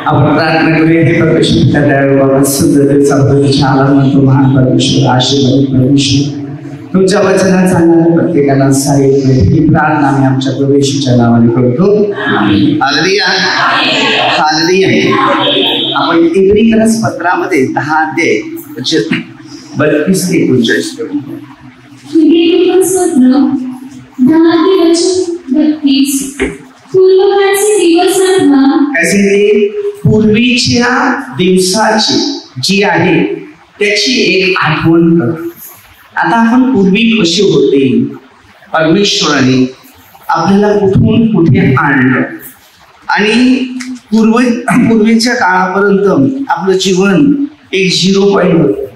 आपण प्रार्थना करूया. हे परमेश्वर त्या बाबा सुंदर छान म्हणतो. महान परमेश्वर, आशीर्वादित परमेश्वर, तुमच्या वचनात सांगणाऱ्या प्रत्येकाला साहित्य ही प्रार्थना मी आमच्या प्रवेशाच्या नावाने करतो. Hallelujah, hallelujah. आपण इब्री पत्रामध्ये 10 अध्याय 32 ते 39 पूर्वीच्या दिवसाची जी आहे त्याची एक आठवण कर. आता आपण पूर्वी कशी होते, परमेश्वराने आपल्याला कुठून कुठे आणलं आणि पूर्वीच्या काळापर्यंत आपलं जीवन एक 0 पॉइंट होतं.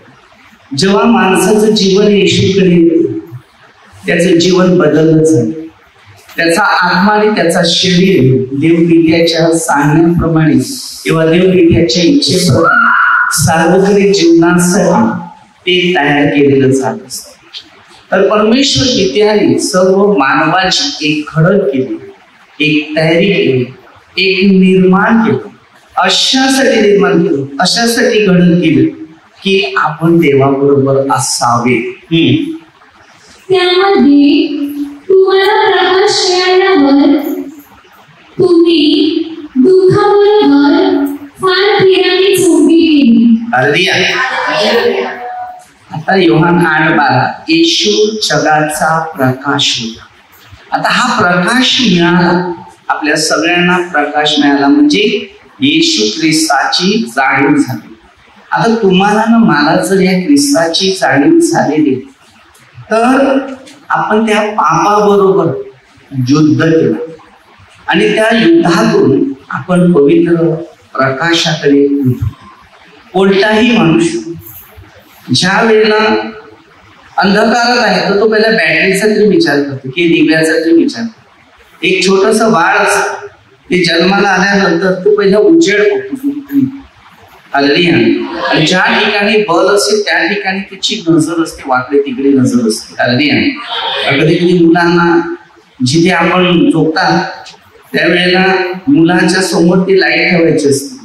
जेव्हा माणसाचं जीवन येशूकडे येतं त्याचं जीवन बदललं झालं. त्याचा आत्मा आणि त्याचा शरीर देवपित्याच्या सांगण्याप्रमाणे किंवा देवपित्याच्या इच्छेप्रमाणे सार्वजनिक जीवनासाठी ते तयार केलेलं जात असतं. तर परमेश्वर पित्याने सर्व मानवाची एक खडक केली, एक तयारी केली, एक निर्माण केलं. अशासाठी निर्माण केलं, अशासाठी घडण केलं की आपण देवाबरोबर असावे. त्यामध्ये तुम्हाला प्रकाश मिळाल्यावर तुम्ही दुःखाबरोबर फार धीराने झोपी गेली. आता योहान 8:12 येशू जगाचा प्रकाश होता. आता हा प्रकाश मिळाला, आपल्या सगळ्यांना प्रकाश मिळाला म्हणजे येशू ख्रिस्ताची जाणीव झाली. आता तुम्हाला ना मला जर या ख्रिस्ताची जाणीव झालेली तर आपण त्या पापाबरोबर युद्ध केलं आणि त्या युद्धातून आपण पवित्र प्रकाशाकडे. कोणताही मनुष्य ज्या वेळेला अंधकारात आहे तर तो पहिला बॅटरीचा तरी विचार करतो की दिव्याचा तरी विचार करतो. एक छोटस बाळ असतं ते जन्माला आल्यानंतर तो पहिला उजेड बघतो. आणि ज्या ठिकाणी बल असेल त्या ठिकाणी त्याची नजर असते, वाकडे तिकडे नजर असते. कधी कधी मुलांना जिथे आपण झोपतात त्यावेळेला मुलांच्या समोर ती लाईट ठेवायची असते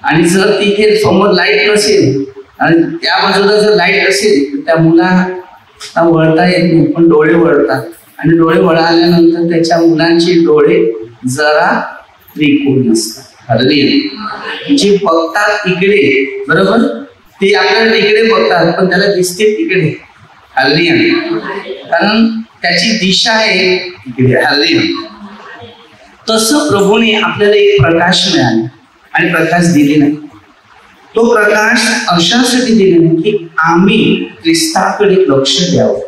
आणि जर तिथे समोर लाईट नसेल आणि त्या बाजूला जर लाईट असेल तर त्या मुलांना वळता येत नाही, पण डोळे वळतात आणि डोळे वळाल्यानंतर त्याच्या मुलांचे डोळे जरा त्रिकोणी असतात. जे बघतात इकडे बरोबर ते आपल्याला इकडे बघतात पण त्याला दिसते तिकडे. कारण त्याची दिशा आहे इकडे. तसं प्रभूने आपल्याला एक प्रकाश मिळाला आणि प्रकाश दिले नाही. तो प्रकाश अशासाठी दिले नाही की आम्ही ख्रिस्ताकडे लक्ष द्यावं,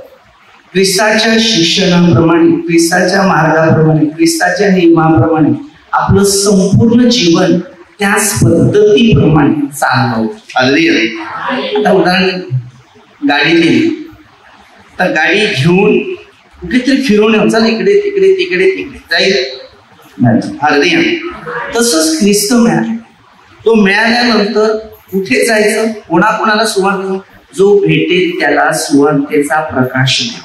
ख्रिस्ताच्या शिक्षणाप्रमाणे, ख्रिस्ताच्या मार्गाप्रमाणे, ख्रिस्ताच्या नियमाप्रमाणे आपलं संपूर्ण जीवन त्याच पद्धतीप्रमाणे चालवावं. आता उदाहरण गाडी दिली तर गाडी घेऊन कुठेतरी फिरून येऊ, चल इकडे तिकडे तिकडे तिकडे जाईल. तसंच ख्रिस्त मिळाला. तो मिळाल्यानंतर कुठे जायचं, कोणाकोणाला सुवार्ता, जो भेटेल त्याला सुवार्तेचा प्रकाश मिळेल.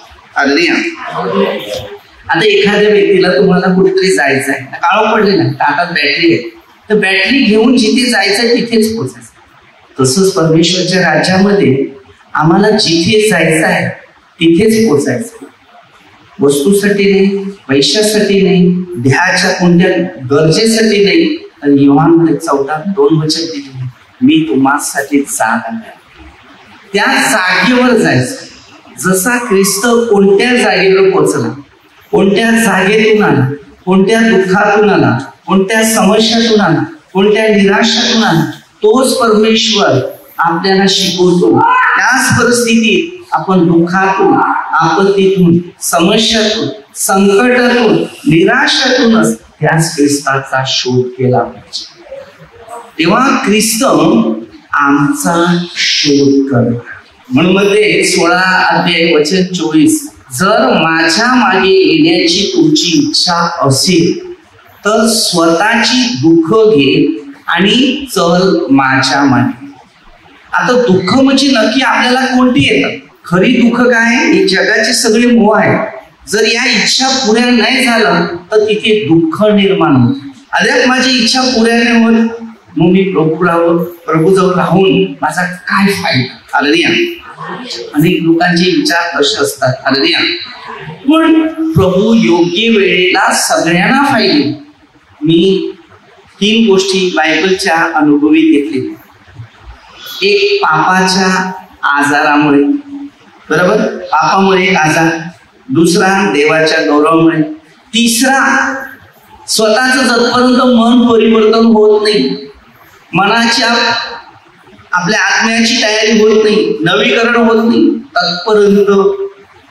आता एखाद्या व्यक्तीला तुम्हाला कुठेतरी जायचं आहे, काळो पडले ना, हातात बॅटरी आहे, तर बॅटरी घेऊन जिथे जायचं तिथेच पोहोचायचं. तसंच परमेश्वरच्या राज्यामध्ये आम्हाला जिथे जायचं आहे तिथेच पोहोचायचं. वस्तूसाठी नाही, पैशासाठी नाही, देहाच्या कोणत्या गरजेसाठी नाही. आणि योहानमध्ये 14:2 वचन दिले, मी तुम्हासाठी जागा त्या जागेवर जायचं. जसा ख्रिस्त कोणत्या जागेवर पोहोचला, कोणत्या जागेतून आला, कोणत्या दुःखातून आला, कोणत्या समस्यातून आला, कोणत्या निराशातून आला, तोच परमेश्वर आपल्याला शिकवतो. त्याच परिस्थितीत आपण दुःखातून, आपत्तीतून, समस्यातून, संकटातून, निराशातूनच त्याच ख्रिस्ताचा शोध केला पाहिजे. तेव्हा ख्रिस्त आमचा शोध करतो. म्हणून मध्ये 16:24 जर माझ्या मागे येण्याची तुमची इच्छा असेल तर स्वतःची दुःख घे आणि चल माझ्या मागे. आता दुःख म्हणजे नक्की आपल्याला कोणती येतात? खरी दुःख काय? हे जगाचे सगळे मोह आहे. जर या इच्छा पुऱ्या नाही झालं तर तिथे दुःख निर्माण होतं. अद्याप माझी इच्छा पुऱ्या नाही होत, मग मी प्रभूजवळ राहून माझा काय फायदा. हालेलुया. अनेक लोकांचे विचार कसे असतात. हालेलुया. पण प्रभू योग्य वेळेला सगळ्यांना फायदे. मी 3 गोष्टी बायबलच्या अनुभवी घेतल्या. एक पापाच्या आजारामुळे, बरोबर, पापामुळे एक आजार. दुसरा देवाच्या गौरवामुळे. तिसरा स्वतःच जतपर्यंत मन परिवर्तन होत नाही, मनाच्या आपल्या आत्म्याची तयारी होत नाही, नवीकरण होत नाही, तत्पर्यंत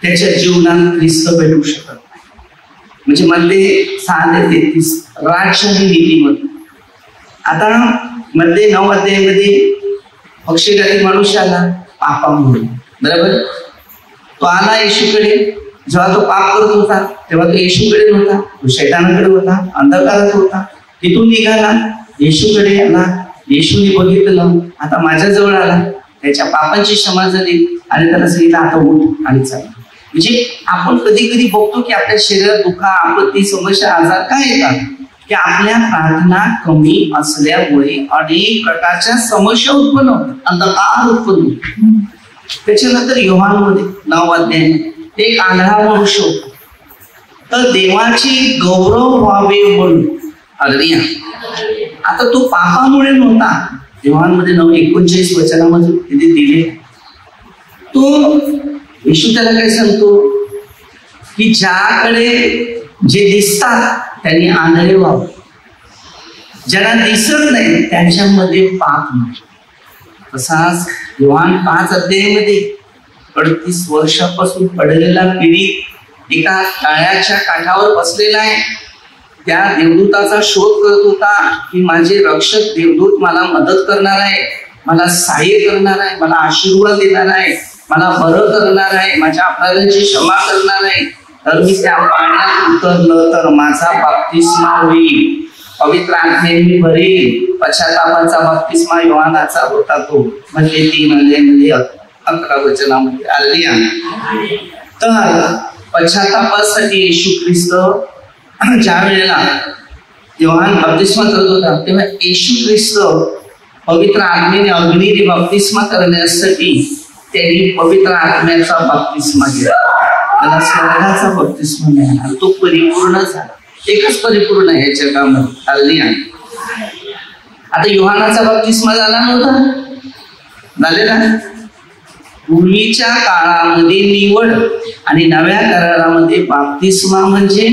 त्याच्या जीवनात ख्रिस्त भेटू शकत नाही. म्हणजे मध्ये 6:33 राज्य आणि नीतीमध्ये. आता मध्ये 9 अध्यायामध्ये पक्षीघाती माणूस आला पापामुळे, बरोबर. तो आला येशूकडे. जेव्हा तो पाप करत होता तेव्हा तो येशूकडे नव्हता, तो शैतानाकडे होता, अंधकारात होता. तिथून निघाला, येशूकडे आला. येशूने बघितलं, आता माझ्याजवळ आला, त्याच्या पापांची क्षमा झाली आणि त्याला सांगितलं आता उठ आणि चाल. म्हणजे आपण कधी कधी बघतो की आपल्या शरीरात दुःख, आपत्ती, समस्या, आजार काय येतात की आपल्या प्रार्थना कमी असल्यामुळे अनेक प्रकारच्या समस्या उत्पन्न होतात, अंधकार उत्पन्न होतो. त्याच्यानंतर योहानमध्ये 9 अध्याय एक आंधळा मनुष्य होता, तर देवाची गौरव व्हावे म्हणून. हालेलुया. आता तो पापामुळे नव्हता. योहानमध्ये 9:39 वचनामध्ये तिथे दिले. तो येशू त्याला काय सांगतो की ज्याकडे जे दिसतात त्यांनी आंधळे व्हावं, ज्यांना दिसत नाही त्यांच्यामध्ये पाप नाही. तसाच योहान 5 अध्यायामध्ये 38 वर्षापासून पडलेला पीडित एका तळ्याच्या काठावर बसलेला आहे. त्या देवदूताचा शोध करत होता की माझे रक्षक देवदूत मला मदत करणार आहे, मला सहाय्य करणार आहे, मला आशीर्वाद देणार आहे, मला बरं करणार आहे, माझ्या अपराधांची क्षमा करणार आहे. तर मी त्या पाण्यात उतरलं तर माझा बाप्तिस्मा होईल, पवित्र आत्म्याने भरेल. पश्चातापाचा बाप्तिस्मा योहानाचा होता तो, म्हणजे 3 अध्यायामध्ये 11 वचनामध्ये. हालेलुया. तर पश्चातापासाठी येशू ख्रिस्त ज्या वेळेला योहान बाप्तिस्मा करत होता तेव्हा येशू ख्रिस्त पवित्र आत्म्याने अग्नीने बाप्तिस्मा करण्यासाठी त्यांनी पवित्र आत्म्याचा बाप्तिस्मा घेतला. त्याला स्वर्गाचा बाप्तिस्मा मिळाला. तो परिपूर्ण झाला. एकच परिपूर्ण आहे या जगामध्ये. हालेलुया. आता योहानाचा बाप्तिस्मा झाला नव्हता, झालेला. पूर्वीच्या काळामध्ये निवड आणि नव्या करारामध्ये बाप्तिस्मा म्हणजे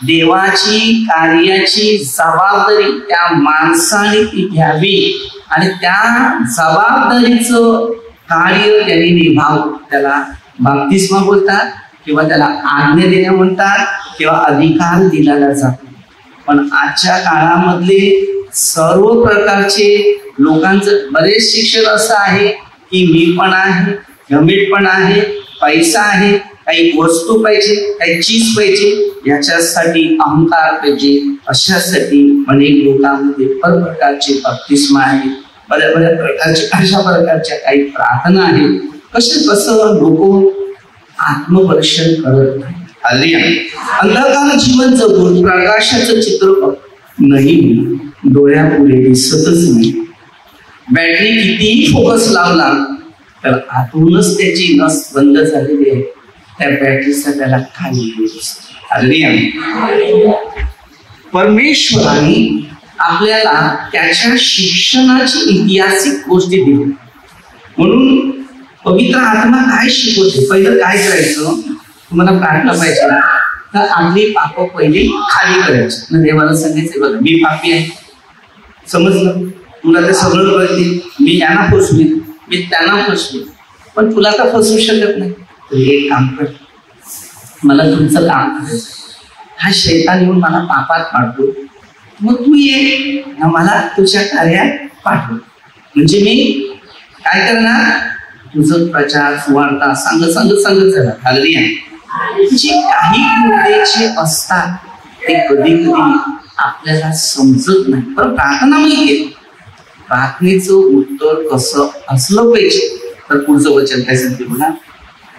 देवाची कार्याची जबाबदारी त्या माणसाने ती घ्यावी आणि त्या जबाबदारीचं कार्य त्यांनी निभावं. त्याला बाप्तिस्मा बोलतात किंवा त्याला आज्ञा देणं म्हणतात किंवा अधिकार दिला जातो. पण आजच्या काळामधले सर्व प्रकारचे लोकांचं बरेच शिक्षण असं आहे की मी पण आहे, घमंड पण आहे, पैसा आहे, काही वस्तू पाहिजे, काही चीज पाहिजे, याच्यासाठी अहंकार पाहिजे, अशासाठी अनेक लोकांमध्ये प्रकारचे बाप्तिस्मा आहेत, बऱ्या प्रकारचे अशा प्रकारच्या काही प्रार्थना आहेत. कसं लोक आत्मपरीक्षण करत नाही. हालेलुया. अंधकार जीवन जगून प्रकाशाचं चित्र नाही, डोळ्यापुढे दिसतच नाही. बॅटरी कितीही फोकस लावला तर आतूनच त्याची नस बंद झालेली आहे. त्या बॅटरीचा त्याला खाली दिसतो. हालेलुया. परमेश्वराने आपल्याला त्याच्या शिक्षणाची ऐतिहासिक गोष्टी दिली. म्हणून पवित्र आत्मा काय शिकवते, पहिलं काय करायचं, तुम्हाला प्रार्थना पाहिजे तर आपली पाप पहिले खाली करायची. देवाला सांगायचं बघा मी पापी आहे, समजलं, तुला ते सगळं कळते, मी यांना फसवी, मी त्यांना फसवी, पण तुला तर फसवू शकत नाही. तर एक काम कर, मला तुमचं काम करायचं. हा शैतान येऊन मला पापात पाडतो, मग तू ये ना मला तुझ्या कार्यात पाठव. म्हणजे मी काय करणार, तुझं प्रचार सुवार्ता सांगत झाला. हालेलुया. जे काही मुद्दे असतात ते कधी कधी आपल्याला समजत नाही, पण प्रार्थना माहिती, प्रार्थनेचं उत्तर कसं असलं पाहिजे. तर पुढचं वचन काय सांगते बघा.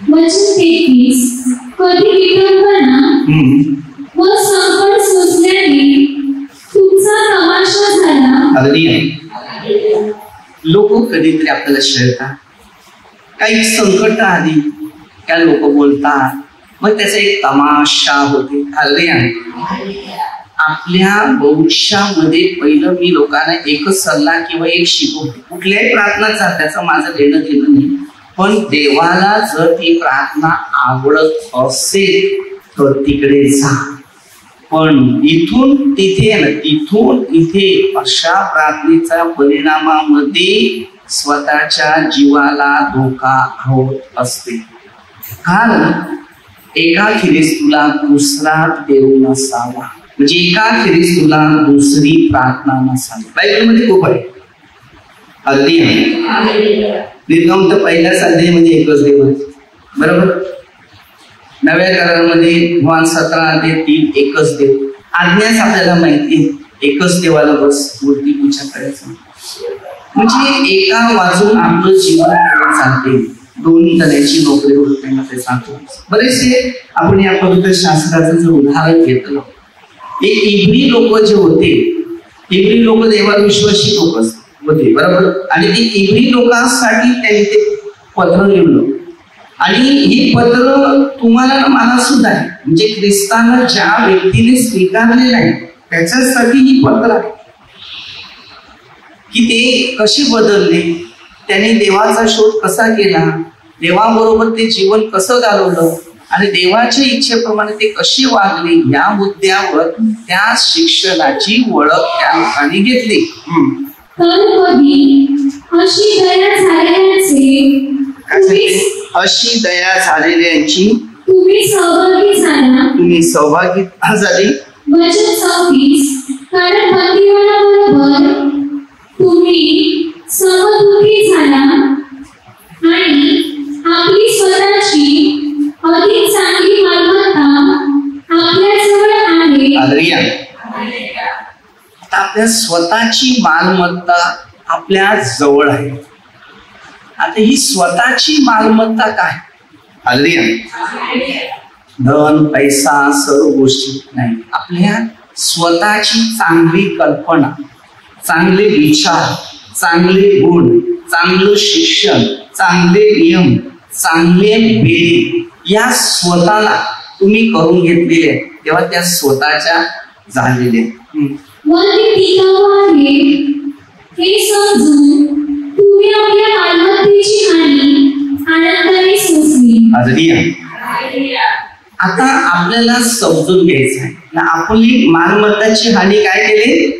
वचन 33, कधी विडंबना व संकट सोसल्याने तुमचा हालेलुया. लोक कधीतरी आपल्याला छळतात, काही संकट आली त्या लोक बोलतात, मग त्याचा एक तमाशा होते. हालेलुया. आपल्या भविष्यामध्ये पहिलं मी लोकांना एकच सल्ला किंवा एक शिकवते, कुठल्याही प्रार्थनाचा त्याचं माझं देणं घेणं नाही, पण देवाला जर ती प्रार्थना आवडत असेल तर तिकडे जा. पण इथून तिथे ना तिथून इथे अशा प्रार्थनेच्या परिणामामध्ये स्वतःच्या जीवाला धोका होत असते. कारण एकाखेरीस तुला दुसरा देव नसावा, म्हणजे एकाखेरीस तुला दुसरी प्रार्थना नसावी. बायबलमध्ये खूप आहे. निर्गमत पहिल्या अध्यायामध्ये एकच देव आहे, बरोबर. नव्या करारामध्ये योहान 17:3 एकच देव. आज्ञाच आपल्याला माहिती आहे, एकच देवाला बस मूर्ती पूजा करायचं. म्हणजे एका वाजून आपलं जीवन चालते, दोन्ही तऱ्हेची नोकरी होत नाही ते सांगतो. बरेचसे आपण या पवित्र शास्त्राचं जर उदाहरण घेतलं, एक इब्री लोक जे होते, इब्री लोक देवावर विश्वासी लोक होते, बरोबर. आणि ते इब्री लोकांसाठी त्यांनी ते पत्र लिहिलं, आणि ही पत्र तुम्हाला मला सुद्धा आहे, म्हणजे ख्रिस्तानं ज्या व्यक्तीने स्वीकारलेलं आहे त्याच्यासाठी ही पत्र आहे की ते कसे बदलले, त्यांनी देवाचा शोध कसा केला, देवाबरोबर ते जीवन कसं घालवलं आणि देवाच्या इच्छेप्रमाणे ते कसे वागले, या मुद्द्यावर त्या शिक्षणाची ओळख त्या लोकांनी घेतली. अशी दया झालेल्यांची तुम्ही सहभागी झाली. वचन 26. कारण बंदीवानाबरोबर तुम्ही सहभागी झाला आणि आपली स्वतःची अधिक चांगली मालमत्ता आपल्याजवळ आहे. हालेलुया. आपल्या स्वतःची मालमत्ता आपल्या जवळ आहे. आता ही स्वतःची मालमत्ता काय? हालेलुया. धन पैसा सर्व गोष्टी नाही, आपल्या स्वतःची चांगली कल्पना, चांगले विचार, चांगले गुण, चांगलं शिक्षण, चांगले नियम, चांगले बेडी, या स्वतःला तुम्ही करून घेतलेले तेव्हा त्या स्वतःच्या झालेले. हे समजून तुम्ही आपल्या मालमत्तेची हानी आनंदाने सोसली. हालेलुया. आता आपल्याला समजून घ्यायचं आहे, आपली मालमत्ताची हानी काय केली?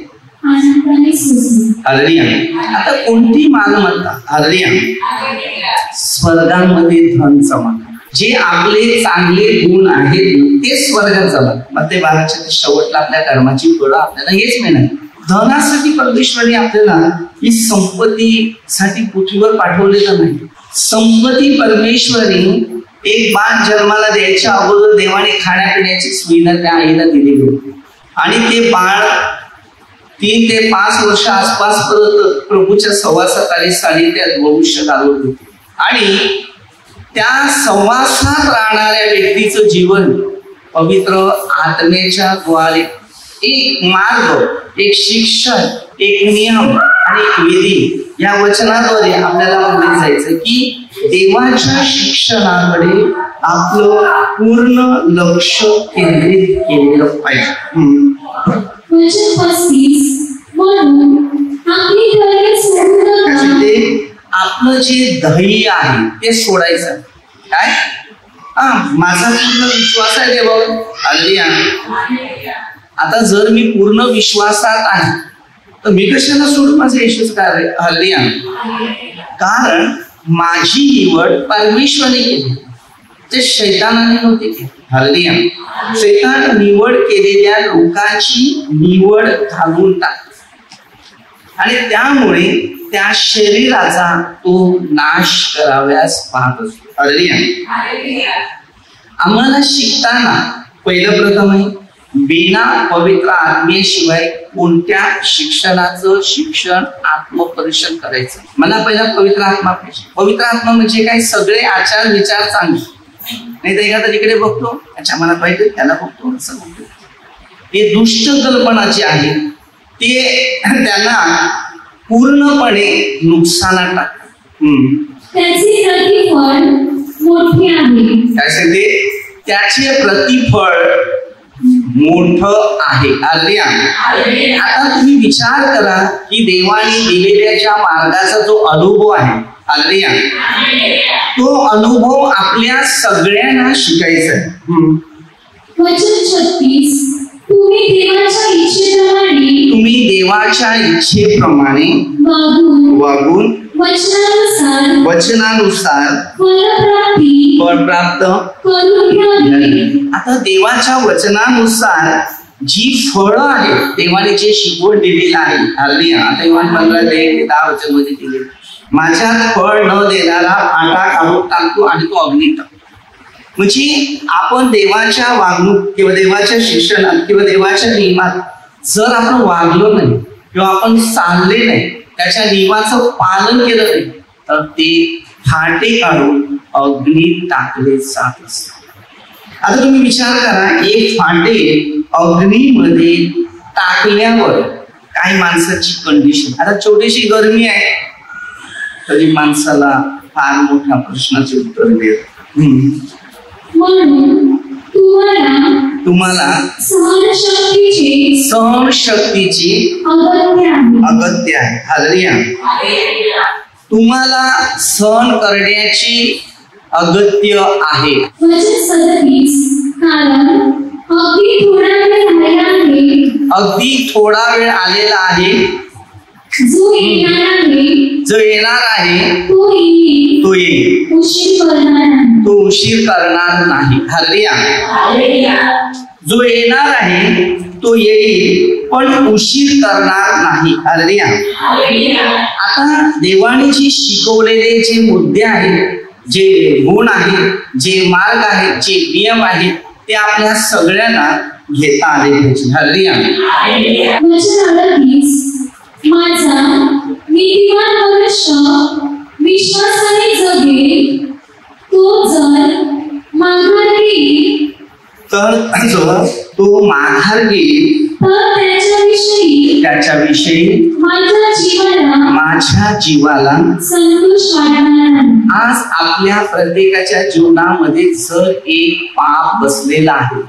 आनंदाने सोसली. हालेलुया. आता कोणती मालमत्ता? हालेलुया. स्वर्गामध्ये धन जमा, जे आपले चांगले गुण आहेत ते स्वर्गात जमा. मग ते 12च्या शेवटला आपल्या कर्माची फळं आपल्याला हेच मिळणार. धनासाठी परमेश्वराने आपल्याला ही संपत्तीसाठी पृथ्वीवर पाठवलेलं नाही. संपत्ती परमेश्वराने एक बाळ जन्माला द्यायच्या अगोदर देवाने खाण्यापिण्याची सुविधा त्या आईला दिली होती, आणि ते बाळ 3 ते 5 वर्ष आसपास परत प्रभूच्या सहवासात आले, सानिध्यात भविष्य घालवत होते. आणि त्या सहवासात राहणाऱ्या व्यक्तीचं जीवन पवित्र आत्म्याच्या द्वारे एक मार्ग, एक शिक्षण, एक नियम आणि एक विधी या वचनाद्वारे आपल्याला म्हणले जायचं की देवाच्या शिक्षणाकडे आपलं पूर्ण लक्ष केंद्रित केलं पाहिजे. वचन 35. आपलं जे ध्येय आहे ते सोडायचं. काय? माझा पूर्ण विश्वास आहे देवावर. हालेलुया. आता जर मी पूर्ण विश्वासात आहे तर मी कशाला सोडू माझं येशूच कार्य? हालेलुया. कारण माझी निवड परमेश्वराने केली, ते शैतानाने नव्हती केली. हालेलुया. शैतान निवड केलेल्या लोकांची निवड घालून टाकतो आणि त्यामुळे त्या शरीराचा तो नाश कराव्यास पाहत असतो. हालेलुया. आम्हाला शिकताना पहिलं प्रथम आहे, बिना पवित्र आत्म्याशिवाय कोणत्या शिक्षणाचं शिक्षण आत्मपरीक्षण करायचं. मला पहिला पवित्र आत्मा पाहिजे. पवित्र आत्मा म्हणजे काय? सगळे आचार विचार चांगले, नाही तर एखादा तिकडे बघतो त्याच्या मनात पाहिजे त्याला बघतो असं बघतो. हे दुष्ट कल्पना जी आहे ते त्यांना पूर्णपणे नुकसानात टाकतात. त्याचे प्रतिफळ मोठे आहे. त्यासाठी त्याचे प्रतिफळ मोठं आहे. हालेलुया. आता तुम्ही विचार करा की देवाने दिलेल्या ज्या मार्गाचा जो अनुभव आहे, हालेलुया, तो अनुभव आपल्या सगळ्यांना शिकायचा आहे. वचन 36 तुम्ही देवाच्या इच्छेप्रमाणे वागून वचनानुसार फळ प्राप्त करून. आता देवाच्या वचनानुसार जी फळं आहेत, देवाने जे शिकवण दिलेलं आहे, हालेलुया. आता योहान 15:10 वचन मध्ये दिले, माझ्यात फळ न देणारा आटा काढून टाकतो आणि तो अग्नीत टाकतो. म्हणजे आपण देवाच्या वागणूक किंवा देवाच्या शिक्षणात किंवा देवाच्या नियमात जर आपण वागलो नाही किंवा आपण चालले नाही, त्याच्या नियमाचं पालन केलं नाही, तर ते फाटे काढून अग्नीत टाकले जात असतात. आता तुम्ही विचार करा, एक फाटे अग्नीमध्ये टाकल्यावर काही माणसाची कंडिशन. आता छोटीशी गरमी आहे तरी माणसाला फार मोठ्या प्रश्नाचे उत्तर देत. म्हणून तुम्हाला सहनशक्तीची अगत्य आहे. हालेलुया. तुम्हाला सहन करण्याची अगत्य आहे. अगदी थोडा वेळ आलेला आहे. जो येणार आहे तो येईल, तो उशीर करणार नाही. हालेलुया. जो येणार आहे तो येईल पण उशीर करणार नाही. हालेलुया. आता देवाने जी शिकवलेले जे मुद्दे आहेत, जे गुण आहेत, जे मार्ग आहेत, जे नियम आहेत, ते आपल्या सगळ्यांना घेता आले पाहिजे. हालेलुया. माझा नीतिमान मनुष्य विश्वासाने जगेल, तो जर माघार गेली तर तो माघार गेली तर त्याच्याविषयी माझ्या जीवाला संतोष वाटणार नाही. आज आपल्या प्रत्येकाच्या जीवनामध्ये जर एक पाप बसलेला आहे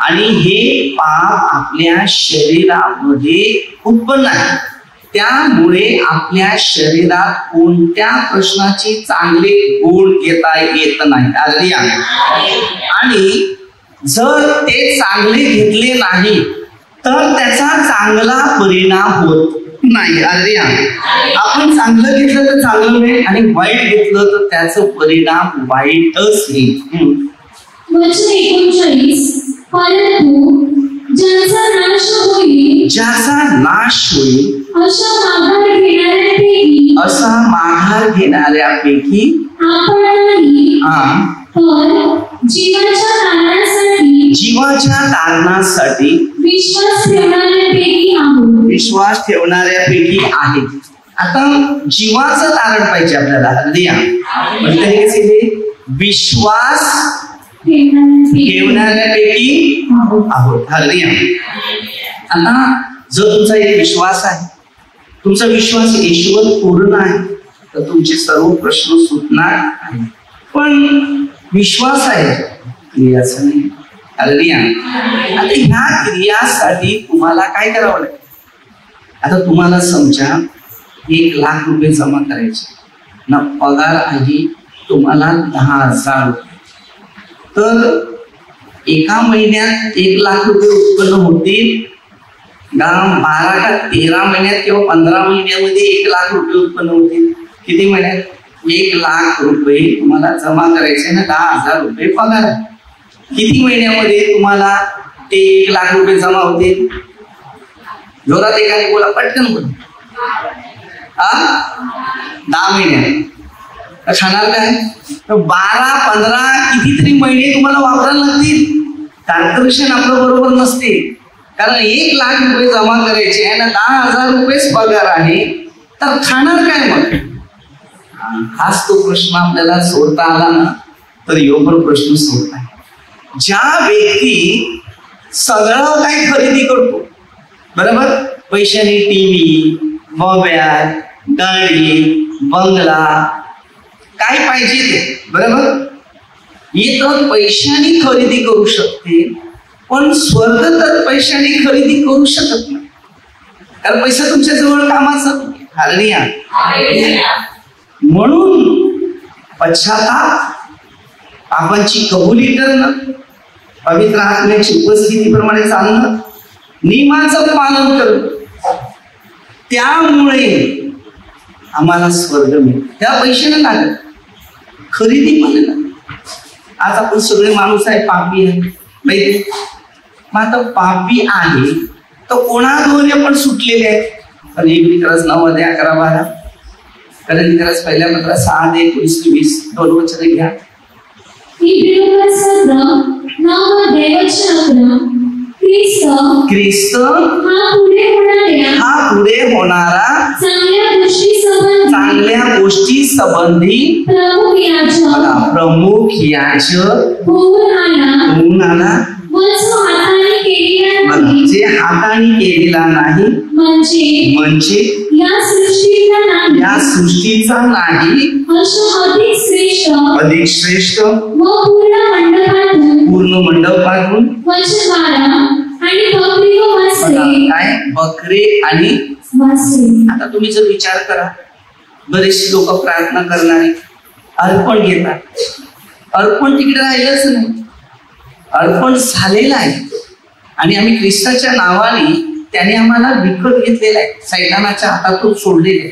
आणि हे पाप आपल्या शरीरामध्ये उत्पन्न आहे, त्यामुळे आपल्या शरीरात कोणत्या प्रश्नाचे चांगले गुण घेता येत नाही. हालेलुया. आणि जर ते चांगले घेतले नाही तर त्याचा चांगला परिणाम होत नाही. हालेलुया. आपण चांगलं घेतलं तर चांगलं होईल आणि वाईट घेतलं तर त्याचा परिणाम वाईटच येईल. वचन 39 परंतु ज्याचा नाश होईल असा माघार घेणाऱ्यापैकी जीवाच्या कारणासाठी विश्वास ठेवणाऱ्यापैकी आहे. आता जीवाचं तारण पाहिजे आपल्याला. हालेलुया. म्हणजे विश्वास ठेवणाऱ्यापैकी आहोत. हालेलुया. आता जर तुमचा एक विश्वास आहे, तुमचा विश्वास येशूवर पूर्ण आहे, तर तुमचे सर्व प्रश्न सुटणार आहे. पण विश्वास आहे, क्रियाचा नाही. हालेलुया. आता ह्या क्रियासाठी तुम्हाला काय करावं लागेल? आता तुम्हाला समजा 1,00,000 रुपये जमा करायचे ना, पगार आहे तुम्हाला 10,000 रुपये, तर एका महिन्यात 1,00,000 रुपये उत्पन्न होतील. 12 का 13 महिन्यात किंवा 15 महिन्यामध्ये 1,00,000 रुपये उत्पन्न होतील. किती महिन्यात? 1,00,000 रुपये तुम्हाला जमा करायचे ना, 10,000 रुपये पगार. किती महिन्यामध्ये तुम्हाला ते 1,00,000 रुपये जमा होतील? जोरात एकाने बोला, पटकन बोला. 10 महिन्यात. खाणार काय? 12-15 कितीतरी महिने तुम्हाला वापरायला लागतील. कॅल्क्युलेशन आपलं बरोबर नसते, कारण 1,00,000 रुपये जमा करायचे आहे ना, 10,000 रुपयेच पगार आहे, तर खाणार काय मग? हाच तो प्रश्न आपल्याला सोडता आला ना, तर यो पण प्रश्न सोडता. ज्या व्यक्ती सगळं काही खरेदी करतो, बरोबर, पैशाने टीव्ही, मोबाईल, गाडी, बंगला, काय पाहिजे ते, बरोबर? हे तर पैशाने खरेदी करू शकते, पण स्वर्ग तर पैशाने खरेदी करू शकत नाही, कारण पैसा तुमच्या जवळ कामाचा. हालेलुया. म्हणून पश्चाताप, पापांची कबुली करणं, पवित्र आत्म्याची उपस्थितीप्रमाणे चालणं, नियमाचं पालन करणं, त्यामुळे आम्हाला स्वर्ग मिळेल. त्या पैशाने लागत, खरेदी पण लागत. आज आपण सगळे माणूस आहे, पापी आहे, माहिती. मग आता पापी आहे तर कोणाद्वारे आपण सुटलेले आहे? कारण 1 Corinthians 9:11-12, Corinthians 1:6-19-20 दोन वचने घ्या. ख्रिस्त हा पुढे होणारा चांगल्या गोष्टी संबंधी प्रमुख याजक होऊन आला, जे हाताने केलेला नाही, म्हणजे या सृष्टीचा नाही, अधिक श्रेष्ठ पूर्ण मंडपातून काय बकरे आणि आता तुम्ही जर विचार करा, बरेचसे लोक प्रार्थना करणारे अर्पण घेतात, अर्पण तिकडे राहिलंच नाही, अर्पण झालेलं आहे आणि आम्ही ख्रिस्ताच्या नावाने त्याने आम्हाला विकत घेतलेलं आहे, सैतानाच्या हातातून सोडलेले आहे.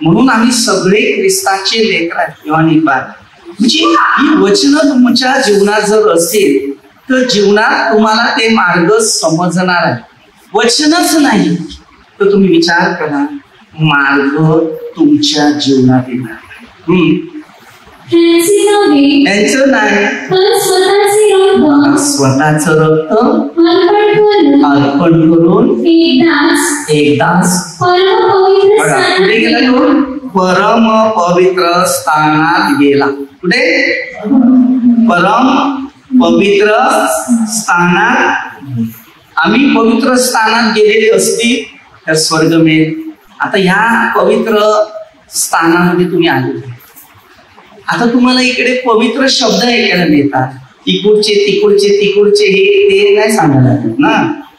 म्हणून आम्ही सगळे ख्रिस्ताचे लेकरं किंवा निबार. म्हणजे ही वचनं तुमच्या जीवनात जर असेल तर जीवनात तुम्हाला ते मार्ग समजणार आहे. वचनच नाही तर तुम्ही विचार करा, मार्ग तुमच्या जीवनात येणार. त्यांचं नाही, स्वतःच रक्त अर्पण करून एकदाच कुठे गेला तो? परम पवित्र स्थानात गेला. कुठे? परम पवित्र स्थानात. आम्ही पवित्र स्थानात गेलेले असतील तर स्वर्ग मिळेल. आता ह्या पवित्र स्थानामध्ये तुम्ही आले, आता तुम्हाला इकडे पवित्र शब्द ऐकायला मिळतात, इकडचे तिकडचे तिकडचे, हे ते नाही सांगायला ना.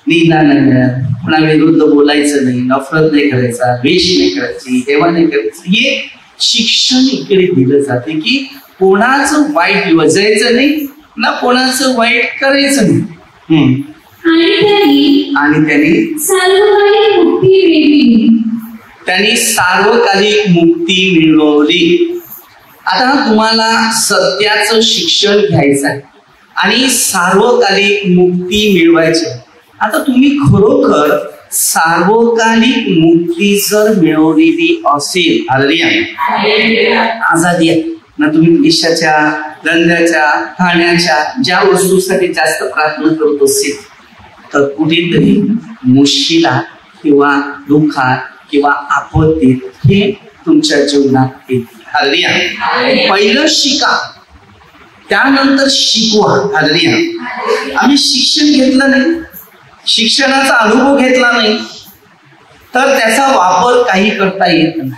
निंदा नाही मिळत, कोणा विरुद्ध बोलायचं नाही, नफरत नाही करायचा, द्वेष नाही करायची, हेवा नाही करायचं. हे शिक्षण इकडे दिलं जाते की कोणाचं वाईट योजायचं नाही ना, कोणाचं वाईट करायचं नाही. आणि त्यांनी सार्वकालिक मुक्ती मिळवली. आता तुम्हाला सत्याचं शिक्षण घ्यायचं आहे आणि सार्वकालिक मुक्ती मिळवायची. आता तुम्ही खरोखर सार्वकालिक मुक्ती जर मिळवलेली असेल, हालेलुया, आजादी आहे ना, तुम्ही पैशाच्या, धंद्याच्या, खाण्याच्या, ज्या वस्तूसाठी जास्त प्रार्थना करत असेल तर कुठेतरी मुश्किलात किंवा दुःखात किंवा आपत्तीत हे तुमच्या जीवनात येते. हालेलुया. पहिलं शिका, त्यानंतर शिकवा. हालेलुया. आम्ही शिक्षण घेतलं नाही, शिक्षणाचा अनुभव घेतला नाही तर त्याचा वापर काही करता येत नाही.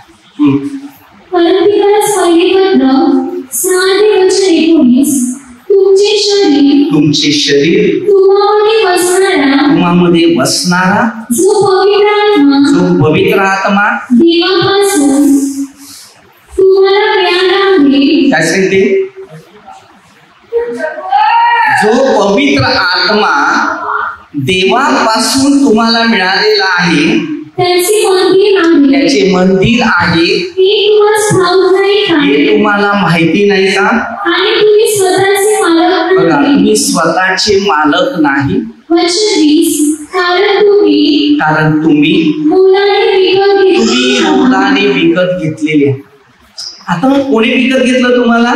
तुमचे शरीर तुम्हामध्ये बसणारा जो पवित्र आत्मा, काय सांगते? जो पवित्र आत्मा देवापासून तुम्हाला मिळालेला आहे, त्याचे मंदिर आहे, हे तुम्हाला माहिती नाही का? बघा, तुम्ही स्वतःचे मालक नाही, कारण तुम्ही मुलाने विकत घेतलेले आहे. आता मग कोणी विकत घेतलं तुम्हाला?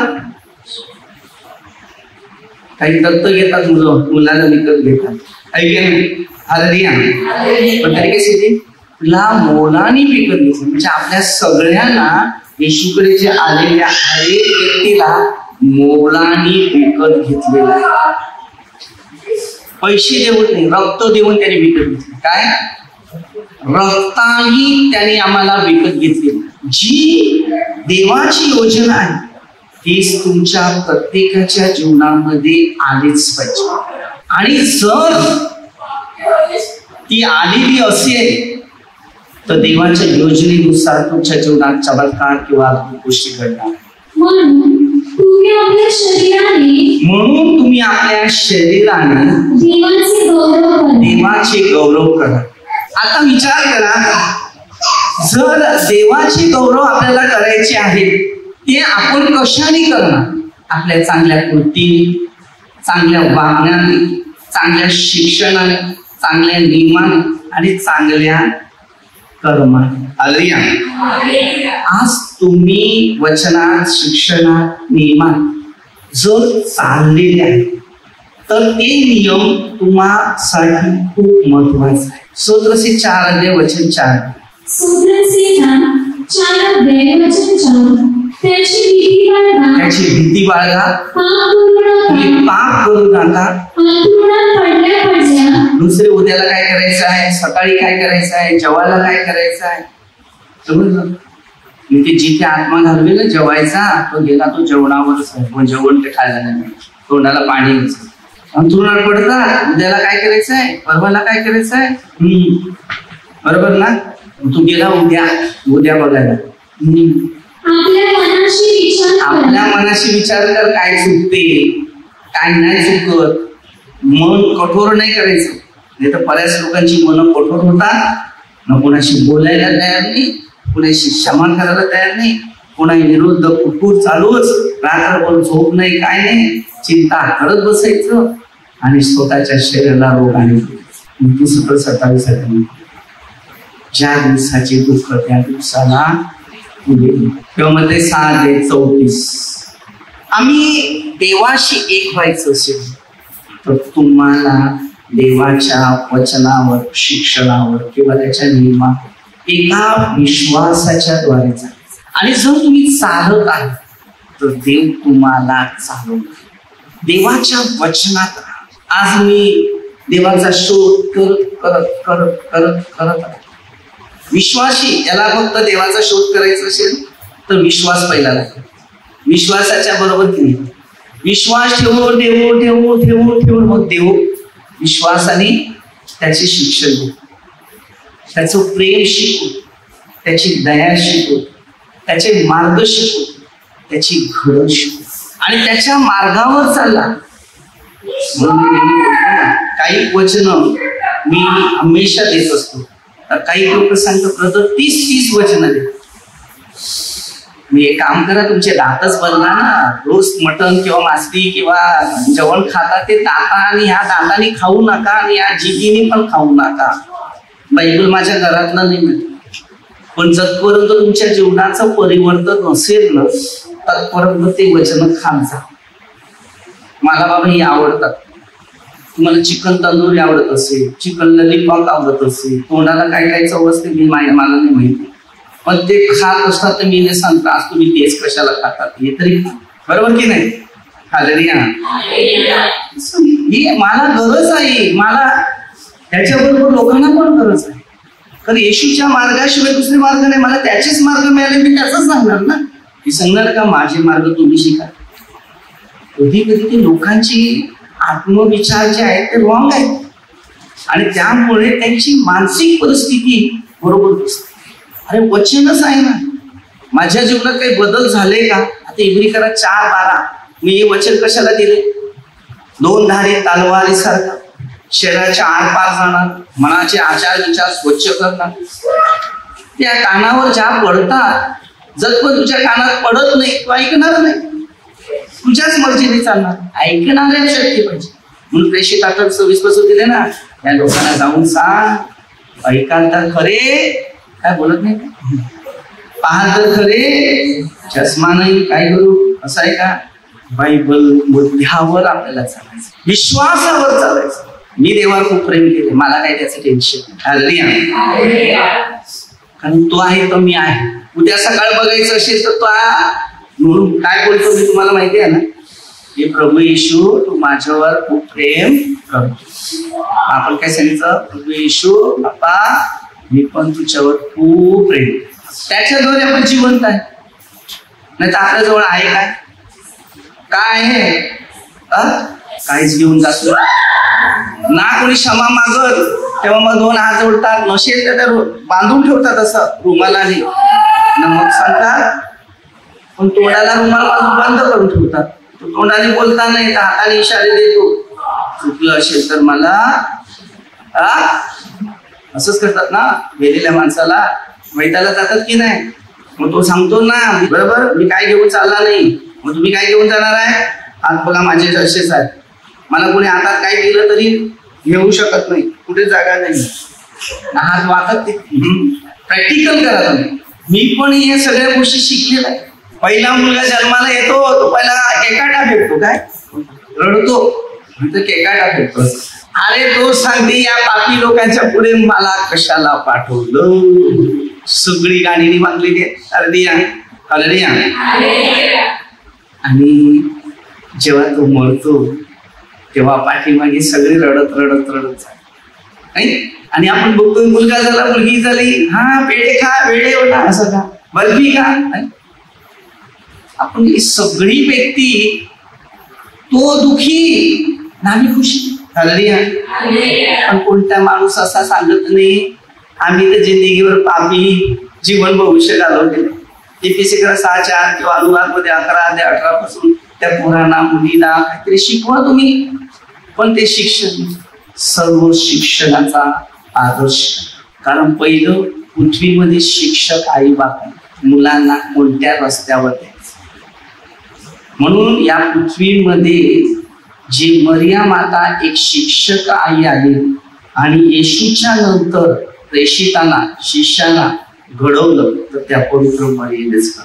काही दत्त घेतात मुलं, मुलांना विकत घेतात, हालेलुया. पण तरी काय सांगते, तुला मोलाने विकत घेतलं. म्हणजे आपल्या सगळ्यांना येशूकडे जे आलेल्या हरेक व्यक्तीला मोलाने विकत घेतलेलं आहे. पैसे देऊन नाही, रक्त देऊन त्याने विकत घेतलं. काय? रक्ताने त्याने आम्हाला विकत घेतले. जी देवाची योजना आहे तीच तुमच्या प्रत्येकाच्या जीवनामध्ये आलीच पाहिजे. आणि जर ती आलेली असेल तर देवाच्या योजनेनुसार तुमच्या जीवनात चमत्कार किंवा अद्भुत गोष्टी घडणार. म्हणून तुम्ही आपल्या शरीराने देवाचे गौरव करा. आता विचार करा, जर देवाचे गौरव आपल्याला करायचे आहे ते आपण कशाने करणार? आपल्या चांगल्या कृतीने, चांगल्या वागण्याने, चांगल्या शिक्षणाने, चांगल्या नियमाने आणि चांगल्या कर्माने. हालेलुया. आज तुम्ही वचनात, शिक्षणात, नियमात जर चाललेले आहे तर ते नियम तुम्हासाठी खूप महत्वाचे आहे. सूत्रसे 4 वचन 4. त्याची भीती बाळगा, तुम्ही पाप करू नका. दुसरे उद्याला काय करायचं आहे, सकाळी काय करायचं आहे, जेवायला काय करायचं आहे. समजलं? ते जिथे आत्मा घालवेल ना जेवायचा, तो गेला तो जेवणावरच आहे. पण जेवण ते खायला नाही, तोंडाला पाणी अंथरुणात पडतात. उद्याला काय करायचं आहे, परवाला काय करायचं आहे. बरोबर ना? तू गेला उद्या बघायला. आपल्या मनाशी विचार कर, काय चुकते काय नाही चुकत. मन कठोर नाही करायचं. नाही तर बऱ्याच लोकांची मन कठोर होतात ना, कोणाशी बोलायला तयार नाही, कोणाशी क्षमा करायला तयार नाही, कोणा विरुद्ध कुटूर चालूच, रात्रभर झोप नाही, काय नाही, चिंता करत बसायचं आणि स्वतःच्या शरीराला रोग आणि 27 ज्या दिवसाचे दुःख त्या दिवसाला किंवा मध्ये 6:34. आम्ही देवाशी एक व्हायचं असेल तर तुम्हाला देवाच्या वचनावर, शिक्षणावर किंवा त्याच्या नियमात एका विश्वासाच्या द्वारे चालायचं. आणि जर तुम्ही चालत आहात तर देव तुम्हाला चालवणार. देवाच्या वचनात आज मी देवाचा शोध करत विश्वासी. याला फक्त देवाचा शोध करायचा असेल तर विश्वास पहिला लागतो. विश्वासाच्या बरोबर की विश्वास ठेवून मग देव विश्वासाने त्याचे शिक्षण देतो, त्याचं प्रेम शिकू, त्याची दया शिकू, त्याचे मार्ग शिकू, त्याची घडण शिकू आणि त्याच्या मार्गावर चालला. काही वचन मी हमेशा देत असतो. तर काही लोक सांगतात ब्रदर 30 वचन देत. मी एक काम करा, तुमचे दातच बदला ना. रोज मटण किंवा मासळी किंवा जेवण खाता ते दाता आणि ह्या दाताने खाऊ नका आणि या जिभीने पण खाऊ नका. बायबल माझ्या घरातलं नाही मिळत. पण जतपर्यंत तुमच्या जीवनाचं परिवर्तन नसेल ना तत्पर्यंत ते वचन खात जा. मला बाबा हे आवडतात. तुम्हाला चिकन तंदुरी आवडत असेल, चिकन लॉलीपॉप आवडत असेल, तोंडाला काय काय चव असते मला नाही माहिती, पण ते खात असतात तर मी सांगतो आज तुम्ही तेच कशाला खातात हे तरी. बरोबर की नाही? हालेलुया. ही मला गरज आहे, मला त्याच्याबरोबर लोकांना पण गरज आहे. कारण येशूच्या मार्गाशिवाय दुसरे मार्ग नाही. मला त्याचेच मार्ग मिळाले, मी त्याच सांगणार ना. मी सांगणार का माझे मार्ग तुम्ही शिका? कधी कधी ते लोकांची आत्मविचार जे आहेत ते रॉंग आहेत आणि त्यामुळे त्यांची मानसिक परिस्थिती बरोबर नसते. अरे वचनच आहे ना. माझ्या जीवनात काही बदल झाले का? आता इब्रिकरा 4:12 मी हे वचन कशाला दिले? 2 धारी तलवारीसारखं शरीराच्या आरपार जाणार, मनाचे आचार विचार स्वच्छ करणार. त्या कानावर ज्या पडतात, जर पण तुझ्या कानात पडत नाही तू ऐकणार नाही. तुझ्याच मर्जीने चालणार, ऐकणाऱ्या शक्ती पाहिजे. म्हणून प्रेषित 8:26 दिले ना, या लोकांना जाऊन सांग, ऐकाल तर खरे, काय बोलत नाही, पाहाल तर खरे, चष्मा नाही, काय करू, असं आहे का? बायबल बुद्ध्यावर आपल्याला चालायचं, विश्वासावर चालायचं. मी देवावर खूप प्रेम केले, मला काय त्याचं टेन्शन. कारण तो आहे तर मी आहे. उद्या सकाळ बघायचं असेल तर तो म्हणून काय बोलतो मी तुम्हाला माहिती आहे ना, हे प्रभू येशू तू माझ्यावर खूप प्रेम करतो. आपण काय सांगितलं? प्रभू येशू बाप्पा मी पण तुझ्यावर खूप प्रेम. त्याच्याद्वारे आपण जिवंत आहे. नाही तर आपल्या जवळ आहे काय आहे? काहीच घेऊन जातो ना. कोणी क्षमा मागत तेव्हा मग 2 हात जोडतात, नसेल तर बांधून ठेवतात असं रुमालाने. मग सांगतात पण तोंडाला रुमाल बंद करून ठेवतात. तोंडाने बोलता नाही तर हाताने इशारे देतो. चुकलं असेल तर मला असंच करतात ना. गेलेल्या माणसाला वैताला जातात की नाही. मग तो सांगतो ना बरोबर मी काय घेऊन चालला नाही. मग तुम्ही काय घेऊन जाणार आहे? आज बघा माझे असेच आहेत. मला कोणी हातात काय दिलं तरी घेऊ शकत नाही. कुठे जागा नाही. हात वाकत प्रॅक्टिकल करा तुम्ही. मी पण हे सगळ्या गोष्टी शिकलेल्या आहे. पहिला मुलगा जन्माला येतो तो पहिला केकाटा फेकतो. काय रडतो म्हणतो केकाटा फेकतो. अरे तो सांगते या पापी लोकांच्या पुढे मला कशाला पाठवलं. सगळी गाणी मागलेली आहे. आणि जेव्हा तो मरतो तेव्हा पाठीमागे सगळे रडत नाही. आणि आपण बघतोय मुलगा झाला मुलगी झाली. पेढे खा वेळे होता असं का बर्फी खा. आपण ही सगळी व्यक्ती तो दुखी आम्ही खुशी. पण कोणता माणूस असा सांगत नाही आम्ही तर जिंदगीवर पापी जीवन भविष्य घालवलेले. EPC 6:4 किंवा अनुवादमध्ये 11-18 पासून त्या पोरांना मुलीला काहीतरी शिकवा तुम्ही. पण ते शिक्षण सर्व शिक्षणाचा आदर्श. कारण पहिलं पृथ्वीमध्ये शिक्षक आई बाप मुलांना कोणत्या रस्त्यावर द्यायचं. म्हणून या पृथ्वीमध्ये जी मरिया माता एक शिक्षक आई आली आणि येशूच्या नंतर प्रेषितांना शिष्यांना घडवलं तर त्या पवित्र मरियेनेच.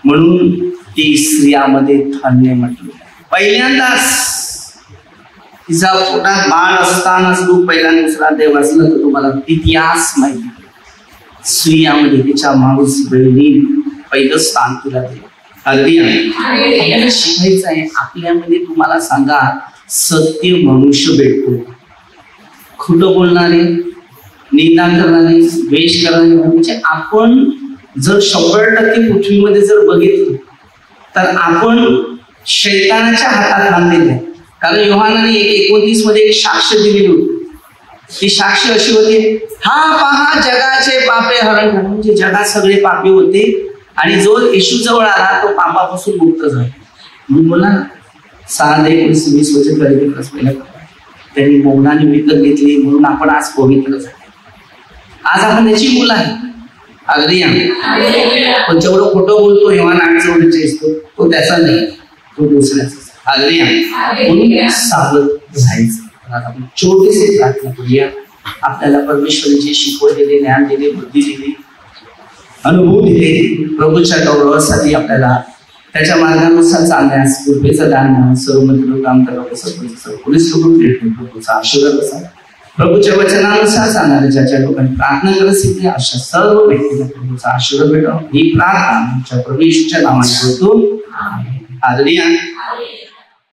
म्हणून ती स्त्रियामध्ये धन्य म्हटलं. पहिल्यांदाच तिचा पोटात बाळ असतानाच तू पहिला दुसरा देव असलं तर तुम्हाला इतिहास माहिती. स्त्रियामध्ये तिच्या माणूस बहिणी पहिलं स्थान तुला दिलं. आपल्याला शिकायचं आहे. आपल्यामध्ये तुम्हाला सांगा सत्य मनुष्य भेटतो. खोटं बोलणारे निंदा करणारे द्वेष करणारे म्हणजे आपण जर 100% पृथ्वीमध्ये जर बघितलं तर आपण शैतानाच्या हातात बांधलेले आहे. कारण योहानाने 1:29 मध्ये एक साक्ष दिलेली होती. ती साक्ष अशी होती पहा जगाचे पापे हरण. म्हणजे जगात सगळे पापी होते आणि जो येशू जवळ आला तो पापापासून मुक्त झाला. म्हणून बोला 6:19-20 खरेदी त्यांनी मौनाने विकत घेतली म्हणून आपण आज पवित्र झाले. आज आपण त्याची मुलं आहे. अगदी पण जेवढं खोटं बोलतो योहान 8:44 तो त्याचा नाही तो दुसऱ्याचा. अगदी म्हणून सावध राहायचं. आपण छोटीशी प्रार्थना करूया. आपल्याला परमेश्वराची शिकवण दिली, ज्ञान दिले, बुद्धी दिली, अनुभव दिले. प्रभूच्या गौरवासाठी आपल्याला त्याच्या मार्गानुसार चालण्यास कृपेचं दान सर्व मंदिर काम करावं. पोलीस प्रभूचा आशीर्वाद असा. प्रभूच्या वचनानुसार चालणाऱ्या ज्याच्या लोकांनी प्रार्थना करत शिकले अशा सर्व व्यक्तीला प्रभूचा आशीर्वाद भेटावा ही प्रार्थना प्रभू येशूच्या नावाने करतो. आदरणीय